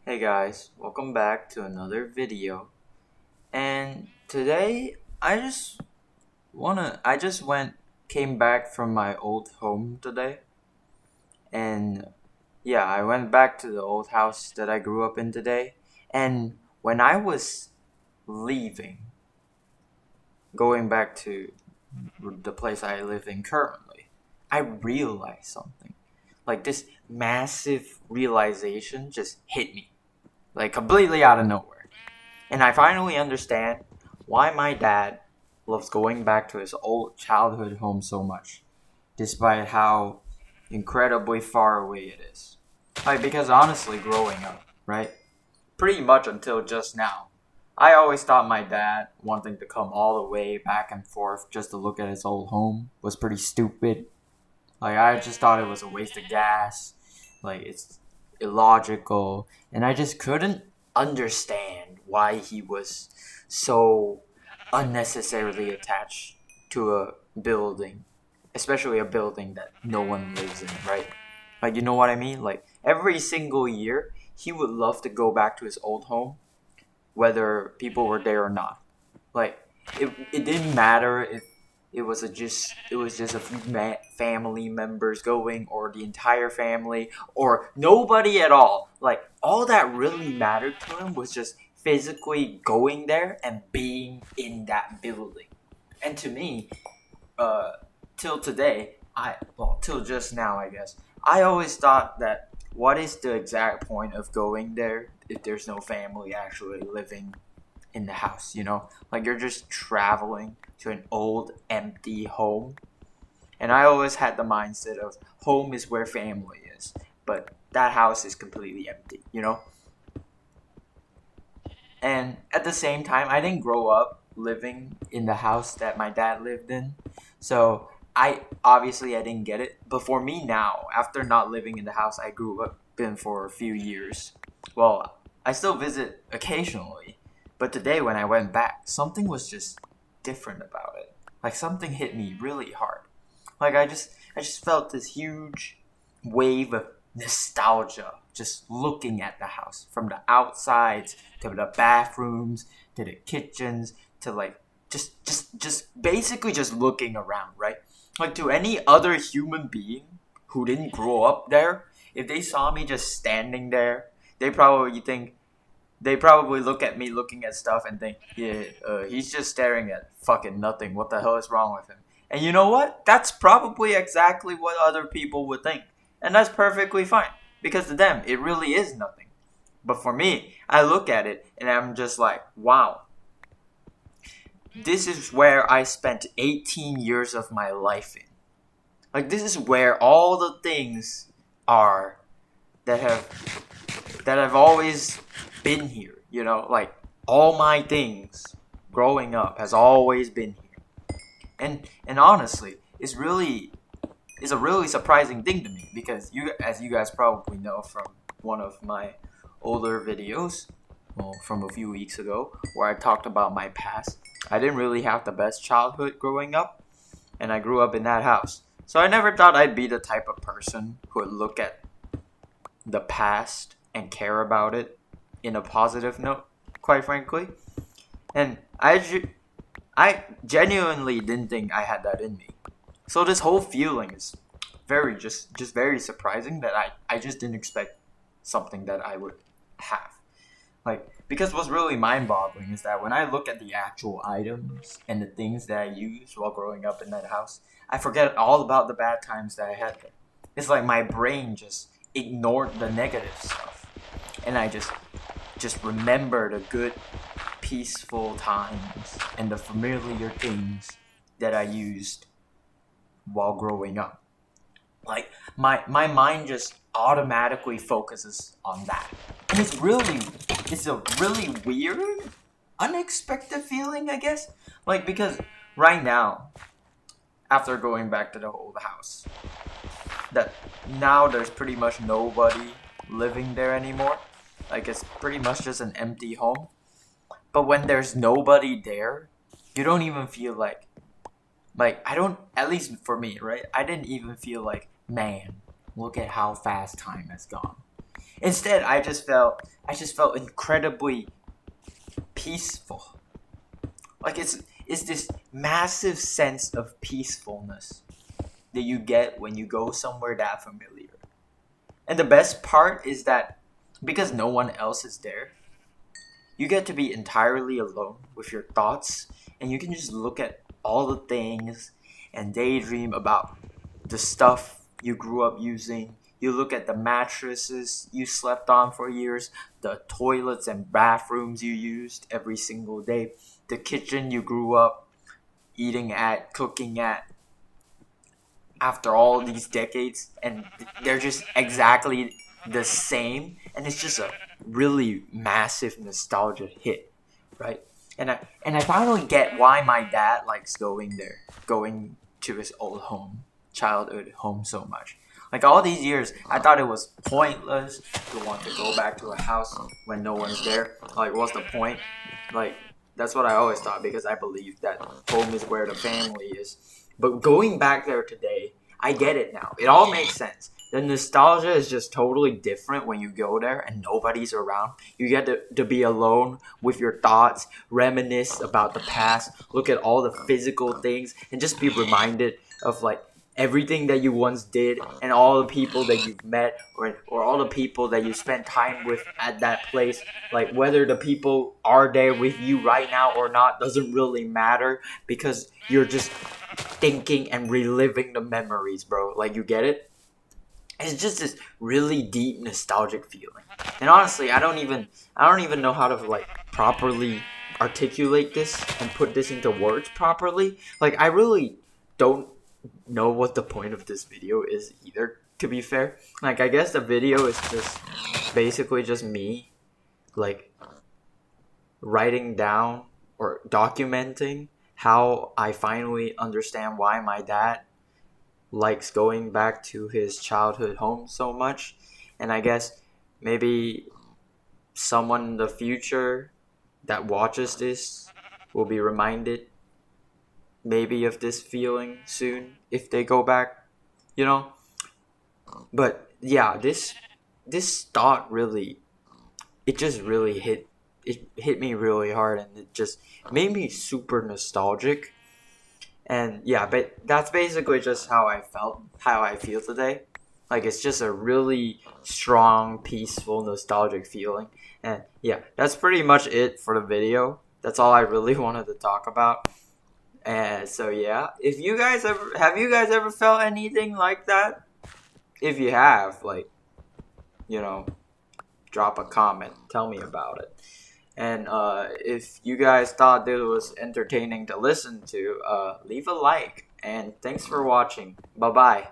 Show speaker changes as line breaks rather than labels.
Hey guys, welcome back to another video. And today I just came back from my old home today. And yeah, I went back to the old house that I grew up in today. And when I was leaving, going back to the place I live in currently, I realized something. Like this massive realization just hit me, like completely out of nowhere. And I finally understand why my dad loves going back to his old childhood home so much, despite how incredibly far away it is. Like, because honestly, growing up, right? Pretty much until just now, I always thought my dad wanting to come all the way back and forth just to look at his old home was pretty stupid. Like, I just thought it was a waste of gas. Like, it's illogical. And I just couldn't understand why he was so unnecessarily attached to a building. Especially a building that no one lives in, right? Like, you know what I mean? Like, every single year, he would love to go back to his old home, whether people were there or not. Like, it didn't matter if it was just a few family members going, or the entire family, or nobody at all. Like, all that really mattered to him was just physically going there and being in that building. And to me, uh, till today, till just now, I guess, I always thought that what is the exact point of going there if there's no family actually living in the house, you know? Like, you're just traveling to an old, empty home. And I always had the mindset of home is where family is, but that house is completely empty, you know? And at the same time, I didn't grow up living in the house that my dad lived in. So I didn't get it. But for me now, after not living in the house I grew up in for a few years, well, I still visit occasionally. But today when I went back, something was just different about it. Like, something hit me really hard. Like, I just felt this huge wave of nostalgia just looking at the house, from the outsides to the bathrooms to the kitchens to, like, just basically just looking around, right? Like, to any other human being who didn't grow up there, if they saw me just standing there, they probably think they probably look at me looking at stuff and think, yeah, he's just staring at fucking nothing. What the hell is wrong with him? And you know what? That's probably exactly what other people would think. And that's perfectly fine. Because to them, it really is nothing. But for me, I look at it and I'm just like, wow. This is where I spent 18 years of my life in. Like, this is where all the things are that have always been here, you know? Like, all my things growing up has always been here. And honestly, it's a really surprising thing to me, because as you guys probably know from one of my older videos, well, from a few weeks ago, where I talked about my past. I didn't really have the best childhood growing up, and I grew up in that house. So I never thought I'd be the type of person who would look at the past and care about it in a positive note, quite frankly. And I genuinely didn't think I had that in me. So this whole feeling is just very surprising, that I just didn't expect something that I would have. Like, because what's really mind-boggling is that when I look at the actual items and the things that I used while growing up in that house, I forget all about the bad times that I had there. It's like my brain just ignored the negative stuff, and I just remember the good, peaceful times and the familiar things that I used while growing up. Like, my mind just automatically focuses on that. And it's a really weird, unexpected feeling, I guess. Like, because right now, after going back to the old house, that now there's pretty much nobody living there anymore. Like, it's pretty much just an empty home. But when there's nobody there, you don't even feel like, I don't, at least for me, right? I didn't even feel like, man, look at how fast time has gone. Instead, I just felt incredibly peaceful. Like it's this massive sense of peacefulness that you get when you go somewhere that familiar. And the best part is that because no one else is there, you get to be entirely alone with your thoughts, and you can just look at all the things and daydream about the stuff you grew up using. You look at the mattresses you slept on for years, the toilets and bathrooms you used every single day, the kitchen you grew up eating at, cooking at after all these decades, and they're just exactly the same, and it's just a really massive nostalgia hit, right? And I finally get why my dad likes going there, going to his old home, childhood home so much. Like all these years, I thought it was pointless to want to go back to a house when no one's there. Like, what's the point? Like, that's what I always thought because I believe that home is where the family is. But going back there today, I get it now. It all makes sense. The nostalgia is just totally different when you go there and nobody's around. You get to be alone with your thoughts, reminisce about the past, look at all the physical things, and just be reminded of like everything that you once did and all the people that you've met or all the people that you spent time with at that place. Like whether the people are there with you right now or not doesn't really matter because you're just thinking and reliving the memories, bro. Like you get it? It's just this really deep nostalgic feeling. And honestly, I don't even know how to like properly articulate this and put this into words properly. Like I really don't know what the point of this video is either, to be fair. Like I guess the video is just basically just me like writing down or documenting how I finally understand why my dad likes going back to his childhood home so much. And I guess maybe someone in the future that watches this will be reminded maybe of this feeling soon if they go back, you know? But yeah, this thought really it just really hit me really hard and it just made me super nostalgic. And yeah, but that's basically just how I felt, how I feel today. Like it's just a really strong, peaceful, nostalgic feeling. And yeah, that's pretty much it for the video. That's all I really wanted to talk about. And so yeah, if you guys ever have you guys ever felt anything like that? If you have, like, you know, drop a comment, tell me about it. And if you guys thought this was entertaining to listen to, leave a like. And thanks for watching. Bye bye.